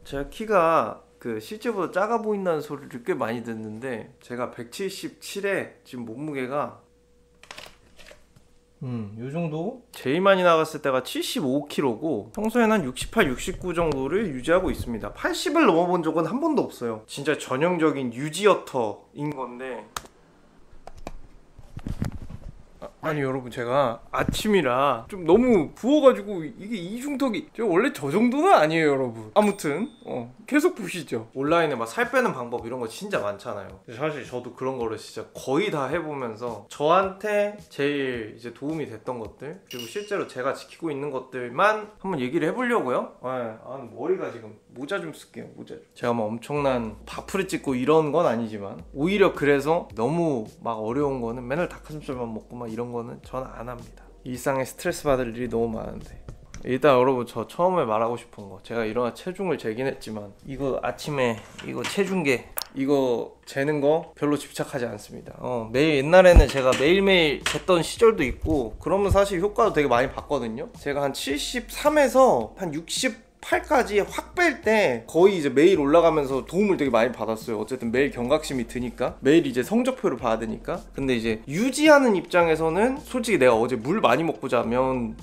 제가 키가 실제보다 작아 보인다는 소리를 꽤 많이 듣는데 제가 177에 지금 몸무게가 요 정도? 제일 많이 나갔을 때가 75kg고 평소에는 한 68, 69 정도를 유지하고 있습니다. 80을 넘어본 적은 한 번도 없어요. 진짜 전형적인 유지어터인 건데 아니 여러분, 제가 아침이라 좀 너무 부어가지고 이게 이중턱이 제가 원래 저 정도는 아니에요 여러분. 아무튼 계속 보시죠. 온라인에 막 살 빼는 방법 이런 거 진짜 많잖아요. 사실 저도 그런 거를 진짜 거의 다 해보면서 저한테 제일 이제 도움이 됐던 것들, 그리고 실제로 제가 지키고 있는 것들만 한번 얘기를 해보려고요. 머리가 지금 모자 좀 쓸게요. 모자 좀. 제가 막 엄청난 바프를 찍고 이런 건 아니지만 오히려 그래서 너무 막 어려운 거는 맨날 닭가슴살만 먹고 막 이런 거는 저는 안 합니다. 일상에 스트레스 받을 일이 너무 많은데. 일단 여러분, 저 처음에 말하고 싶은 거, 제가 일어나 체중을 재긴 했지만 이거 아침에 이거 체중계 이거 재는 거 별로 집착하지 않습니다. 매일 옛날에는 제가 매일매일 쟀던 시절도 있고 그러면 사실 효과도 되게 많이 봤거든요. 제가 한 73에서 한 68까지 확 뺄 때 거의 이제 매일 올라가면서 도움을 되게 많이 받았어요. 어쨌든 매일 경각심이 드니까, 매일 이제 성적표를 봐야 되니까. 근데 이제 유지하는 입장에서는 솔직히 내가 어제 물 많이 먹고 자면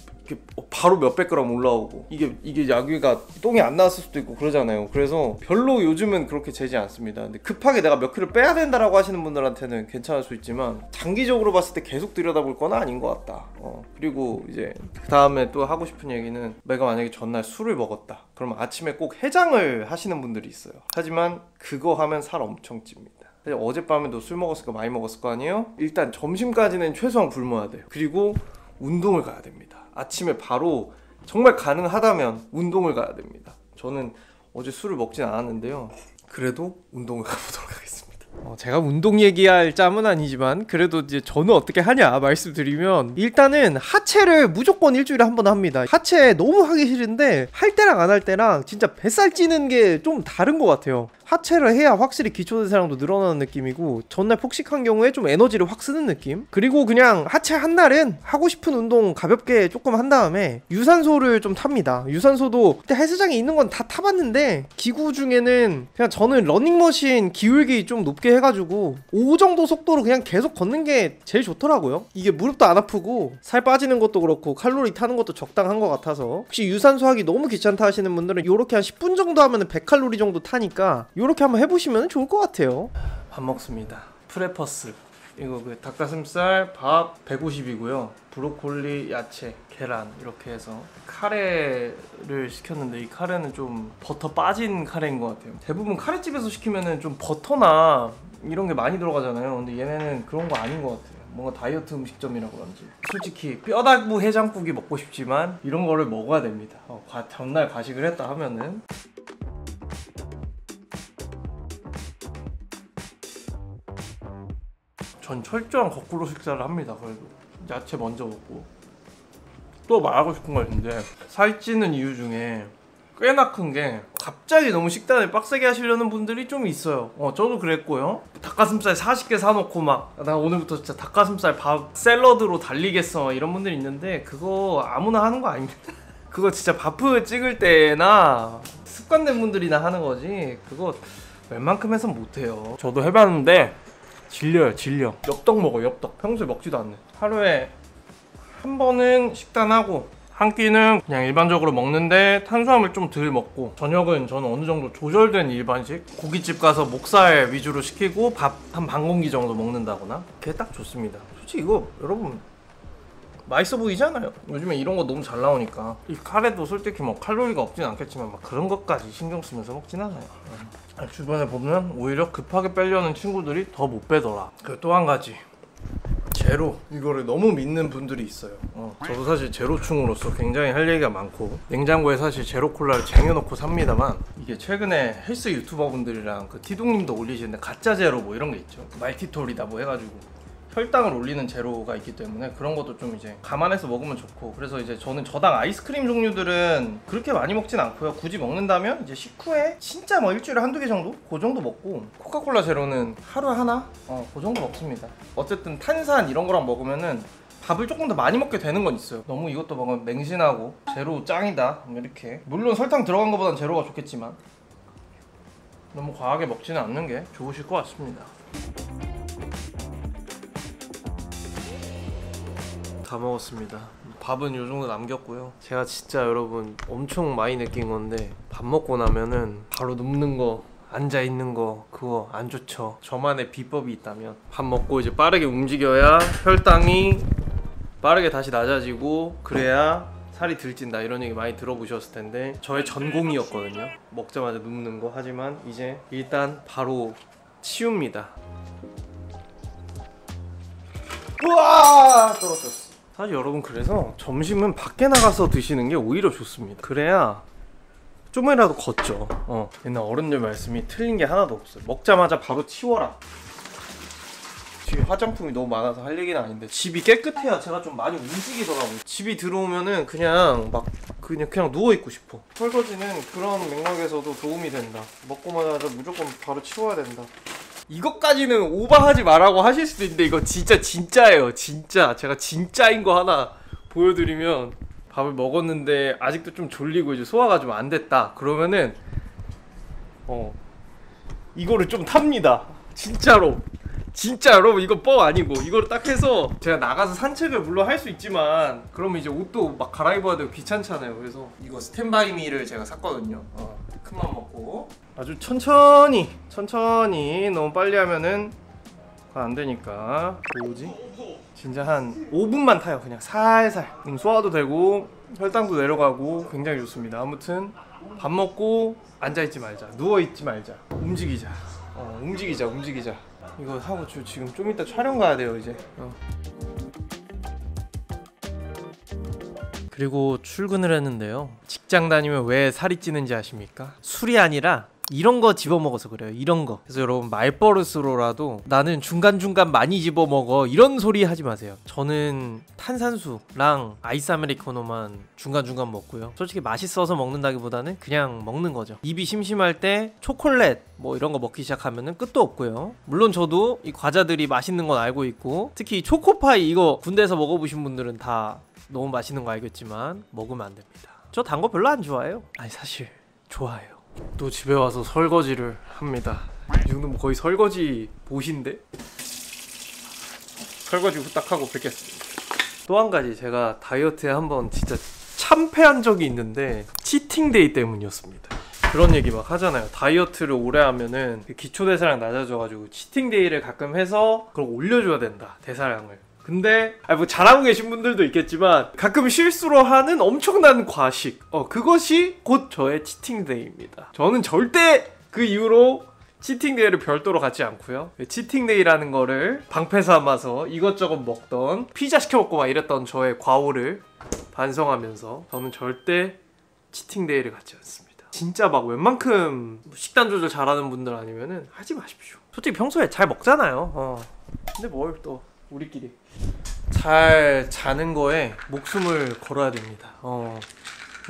바로 몇백 그램 올라오고 이게 야기가 똥이 안 나왔을 수도 있고 그러잖아요. 그래서 별로 요즘은 그렇게 재지 않습니다. 근데 급하게 내가 몇 킬로 빼야 된다라고 하시는 분들한테는 괜찮을 수 있지만 장기적으로 봤을 때 계속 들여다볼 건 아닌 것 같다. 그리고 이제 그 다음에 또 하고 싶은 얘기는, 내가 만약에 전날 술을 먹었다 그러면 아침에 꼭 해장을 하시는 분들이 있어요. 하지만 그거 하면 살 엄청 찝니다. 어젯밤에도 술 먹었을 거 많이 먹었을 거 아니에요? 일단 점심까지는 최소한 굶어야 돼요. 그리고 운동을 가야 됩니다. 아침에 바로 정말 가능하다면 운동을 가야 됩니다. 저는 어제 술을 먹진 않았는데요. 그래도 운동을 가보도록 하겠습니다. 제가 운동 얘기할 짬은 아니지만 그래도 이제 저는 어떻게 하냐 말씀드리면, 일단은 하체를 무조건 일주일에 한 번 합니다. 하체 너무 하기 싫은데 할 때랑 안 할 때랑 진짜 뱃살 찌는 게 좀 다른 것 같아요. 하체를 해야 확실히 기초대사량도 늘어나는 느낌이고 전날 폭식한 경우에 좀 에너지를 확 쓰는 느낌. 그리고 그냥 하체 한 날은 하고 싶은 운동 가볍게 조금 한 다음에 유산소를 좀 탑니다. 유산소도 그때 헬스장에 있는 건 다 타봤는데 기구 중에는 그냥 저는 러닝머신 기울기 좀 높게 해가지고 5 정도 속도로 그냥 계속 걷는 게 제일 좋더라고요. 이게 무릎도 안 아프고 살 빠지는 것도 그렇고 칼로리 타는 것도 적당한 것 같아서, 혹시 유산소 하기 너무 귀찮다 하시는 분들은 요렇게 한 10분 정도 하면 100칼로리 정도 타니까 요렇게 한번 해보시면 좋을 것 같아요. 밥 먹습니다. 프레퍼스 이거 닭가슴살 밥 150이고요 브로콜리, 야채, 계란 이렇게 해서 카레를 시켰는데, 이 카레는 좀 버터 빠진 카레인 것 같아요. 대부분 카레집에서 시키면은 좀 버터나 이런 게 많이 들어가잖아요. 근데 얘네는 그런 거 아닌 것 같아요. 뭔가 다이어트 음식점이라 그런지. 솔직히 뼈다구 해장국이 먹고 싶지만 이런 거를 먹어야 됩니다. 전날 과식을 했다 하면은. 전 철저한 거꾸로 식사를 합니다. 그래도 야채 먼저 먹고. 또 말하고 싶은 거 있는데, 살찌는 이유 중에 꽤나 큰 게 갑자기 너무 식단을 빡세게 하시려는 분들이 좀 있어요. 저도 그랬고요. 닭가슴살 40개 사놓고 막 나 오늘부터 진짜 닭가슴살 밥 샐러드로 달리겠어 이런 분들이 있는데, 그거 아무나 하는 거 아닙니다. 그거 진짜 바프 찍을 때나 습관된 분들이나 하는 거지, 그거 웬만큼 해선 못해요. 저도 해봤는데 질려요. 엽떡 먹어요. 엽떡 평소에 먹지도 않네. 하루에 한 번은 식단하고 한 끼는 그냥 일반적으로 먹는데 탄수화물 좀 덜 먹고, 저녁은 저는 어느 정도 조절된 일반식, 고깃집 가서 목살 위주로 시키고 밥 한 반 공기 정도 먹는다거나, 그게 딱 좋습니다. 솔직히 이거 여러분 맛있어 보이잖아요. 요즘에 이런 거 너무 잘 나오니까. 이 카레도 솔직히 뭐 칼로리가 없진 않겠지만 막 그런 것까지 신경 쓰면서 먹진 않아요. 주변에 보면 오히려 급하게 빼려는 친구들이 더 못 빼더라. 그리고 또 한 가지, 제로 이거를 너무 믿는 분들이 있어요. 저도 사실 제로충으로서 굉장히 할 얘기가 많고, 냉장고에 사실 제로 콜라를 쟁여놓고 삽니다만, 이게 최근에 헬스 유튜버 분들이랑 티둥님도 올리시는데 가짜 제로 뭐 이런 게 있죠. 말티톨이다 뭐 해가지고 혈당을 올리는 제로가 있기 때문에 그런 것도 좀 이제 감안해서 먹으면 좋고, 그래서 이제 저는 저당 아이스크림 종류들은 그렇게 많이 먹진 않고요. 굳이 먹는다면 이제 식후에 진짜 뭐 일주일에 한두 개 정도? 그 정도 먹고, 코카콜라 제로는 하루에 하나? 그 정도 먹습니다. 어쨌든 탄산 이런 거랑 먹으면은 밥을 조금 더 많이 먹게 되는 건 있어요. 너무 이것도 먹으면 맹신하고 제로 짱이다 이렇게. 물론 설탕 들어간 것보단 제로가 좋겠지만 너무 과하게 먹지는 않는 게 좋으실 것 같습니다. 다 먹었습니다. 밥은 요 정도 남겼고요. 제가 진짜 여러분 엄청 많이 느낀 건데 밥 먹고 나면은 바로 눕는 거, 앉아있는 거 그거 안 좋죠. 저만의 비법이 있다면 밥 먹고 이제 빠르게 움직여야 혈당이 빠르게 다시 낮아지고 그래야 살이 들찐다 이런 얘기 많이 들어보셨을 텐데 저의 전공이었거든요. 먹자마자 눕는 거. 하지만 이제 일단 바로 치웁니다. 우와 떨어졌어. 사실 여러분 그래서 점심은 밖에 나가서 드시는 게 오히려 좋습니다. 그래야 좀이라도 걷죠. 옛날 어른들 말씀이 틀린 게 하나도 없어요. 먹자마자 바로 치워라. 집에 화장품이 너무 많아서 할 얘기는 아닌데 집이 깨끗해야 제가 좀 많이 움직이더라고요. 집이 들어오면은 그냥 막 그냥 누워있고 싶어. 설거지는 그런 맥락에서도 도움이 된다. 먹고마자 무조건 바로 치워야 된다. 이것까지는 오버하지 말라고 하실 수도 있는데 이거 진짜예요. 진짜 제가 진짜인 거 하나 보여드리면, 밥을 먹었는데 아직도 좀 졸리고 이제 소화가 좀 안 됐다 그러면은 이거를 좀 탑니다. 진짜로. 진짜 여러분 이거 뻥 아니고 이거를 딱 해서 제가 나가서 산책을 물론 할 수 있지만 그러면 이제 옷도 막 갈아입어야 되고 귀찮잖아요. 그래서 이거 스탠바이미를 제가 샀거든요. 큰맘 먹고 아주 천천히 너무 빨리 하면은 안 되니까. 뭐지? 진짜 한 5분만 타요. 그냥 살살. 소화도 되고 혈당도 내려가고 굉장히 좋습니다. 아무튼 밥 먹고 앉아있지 말자, 누워있지 말자, 움직이자. 움직이자. 이거 하고 지금 좀 이따 촬영 가야 돼요 이제. 그리고 출근을 했는데요. 직장 다니면 왜 살이 찌는지 아십니까? 술이 아니라 이런 거 집어먹어서 그래요. 이런 거. 그래서 여러분 말버릇으로라도 나는 중간중간 많이 집어먹어 이런 소리 하지 마세요. 저는 탄산수랑 아이스 아메리카노만 중간중간 먹고요. 솔직히 맛있어서 먹는다기보다는 그냥 먹는 거죠. 입이 심심할 때 초콜릿 뭐 이런 거 먹기 시작하면은 끝도 없고요. 물론 저도 이 과자들이 맛있는 건 알고 있고, 특히 이 초코파이 이거 군대에서 먹어보신 분들은 다 너무 맛있는 거 알겠지만 먹으면 안 됩니다. 저 단 거 별로 안 좋아해요. 아니 사실 좋아해요. 또 집에 와서 설거지를 합니다. 이 정도면 거의 설거지 보신데? 설거지 후딱 하고 뵙겠습니다. 또 한 가지 제가 다이어트에 한번 진짜 참패한 적이 있는데 치팅데이 때문이었습니다. 그런 얘기 막 하잖아요. 다이어트를 오래 하면은 기초대사량 낮아져가지고 치팅데이를 가끔 해서 그걸 올려줘야 된다, 대사량을. 근데 뭐 잘하고 계신 분들도 있겠지만 가끔 실수로 하는 엄청난 과식, 그것이 곧 저의 치팅데이입니다. 저는 절대 그 이후로 치팅데이를 별도로 갖지 않고요. 치팅데이라는 거를 방패 삼아서 이것저것 먹던, 피자 시켜 먹고 막 이랬던 저의 과오를 반성하면서 저는 절대 치팅데이를 갖지 않습니다. 진짜 막 웬만큼 식단 조절 잘하는 분들 아니면은 하지 마십시오. 솔직히 평소에 잘 먹잖아요. 근데 뭘 또 우리끼리. 잘 자는 거에 목숨을 걸어야 됩니다.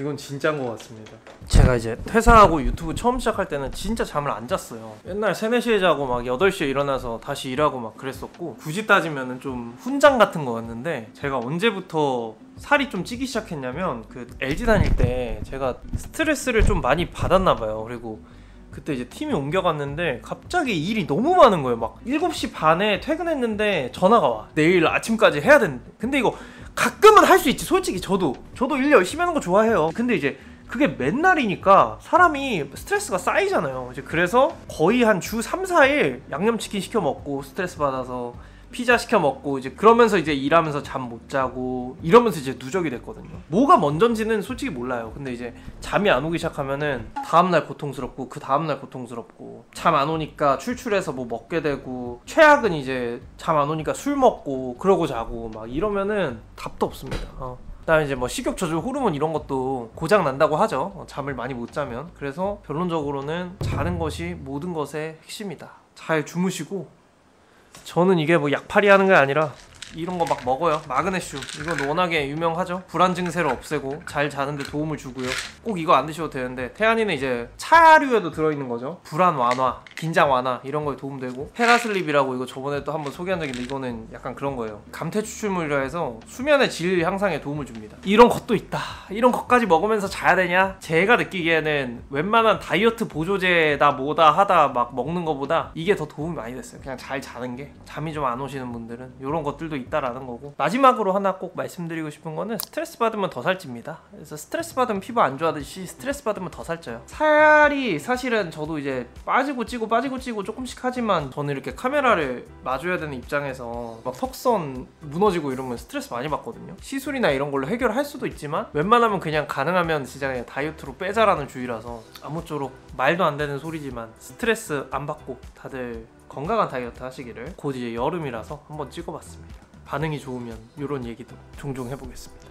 이건 진짜인 것 같습니다. 제가 이제 퇴사하고 유튜브 처음 시작할 때는 진짜 잠을 안 잤어요. 옛날 3, 4시에 자고 막 8시에 일어나서 다시 일하고 막 그랬었고, 굳이 따지면은 좀 훈장 같은 거였는데, 제가 언제부터 살이 좀 찌기 시작했냐면 그 LG 다닐 때 제가 스트레스를 좀 많이 받았나 봐요. 그리고 그때 이제 팀이 옮겨갔는데 갑자기 일이 너무 많은 거예요. 막 7시 반에 퇴근했는데 전화가 와. 내일 아침까지 해야 되는데. 근데 이거 가끔은 할 수 있지. 솔직히 저도 일 열심히 하는 거 좋아해요. 근데 이제 그게 맨날이니까 사람이 스트레스가 쌓이잖아요. 이제 그래서 거의 한 주 3, 4일 양념치킨 시켜 먹고 스트레스 받아서 피자 시켜 먹고 이제 그러면서 이제 일하면서 잠 못 자고 이러면서 이제 누적이 됐거든요. 뭐가 먼저인지는 솔직히 몰라요. 근데 이제 잠이 안 오기 시작하면은 다음날 고통스럽고 그 다음날 고통스럽고, 잠 안 오니까 출출해서 뭐 먹게 되고, 최악은 이제 잠 안 오니까 술 먹고 그러고 자고 막 이러면은 답도 없습니다. 그다음에 이제 뭐 식욕 조절 호르몬 이런 것도 고장 난다고 하죠. 잠을 많이 못 자면. 그래서 결론적으로는 자는 것이 모든 것의 핵심이다. 잘 주무시고, 저는 이게 뭐 약팔이 하는 게 아니라 이런 거 막 먹어요. 마그네슘 이건 워낙에 유명하죠. 불안 증세를 없애고 잘 자는데 도움을 주고요. 꼭 이거 안 드셔도 되는데 태아닌은 이제 차류에도 들어있는 거죠. 불안 완화, 긴장 완화 이런 거에 도움되고, 페라슬립이라고 이거 저번에 또 한번 소개한 적이 있는데 이거는 약간 그런 거예요. 감퇴 추출물이라 해서 수면의 질 향상에 도움을 줍니다. 이런 것도 있다. 이런 것까지 먹으면서 자야 되냐? 제가 느끼기에는 웬만한 다이어트 보조제다 뭐다 하다 막 먹는 거보다 이게 더 도움이 많이 됐어요. 그냥 잘 자는 게. 잠이 좀 안 오시는 분들은 이런 것들도 있다라는 거고, 마지막으로 하나 꼭 말씀드리고 싶은 거는 스트레스 받으면 더 살찝니다. 그래서 스트레스 받으면 피부 안 좋아하듯이 스트레스 받으면 더 살쪄요. 살이 사실은 저도 이제 빠지고 찌고 조금씩 하지만, 저는 이렇게 카메라를 마주해야 되는 입장에서 막 턱선 무너지고 이러면 스트레스 많이 받거든요. 시술이나 이런 걸로 해결할 수도 있지만 웬만하면 그냥 가능하면 진짜 그냥 다이어트로 빼자라는 주의라서, 아무쪼록 말도 안 되는 소리지만 스트레스 안 받고 다들 건강한 다이어트 하시기를. 곧 이제 여름이라서 한번 찍어봤습니다. 반응이 좋으면 이런 얘기도 종종 해보겠습니다.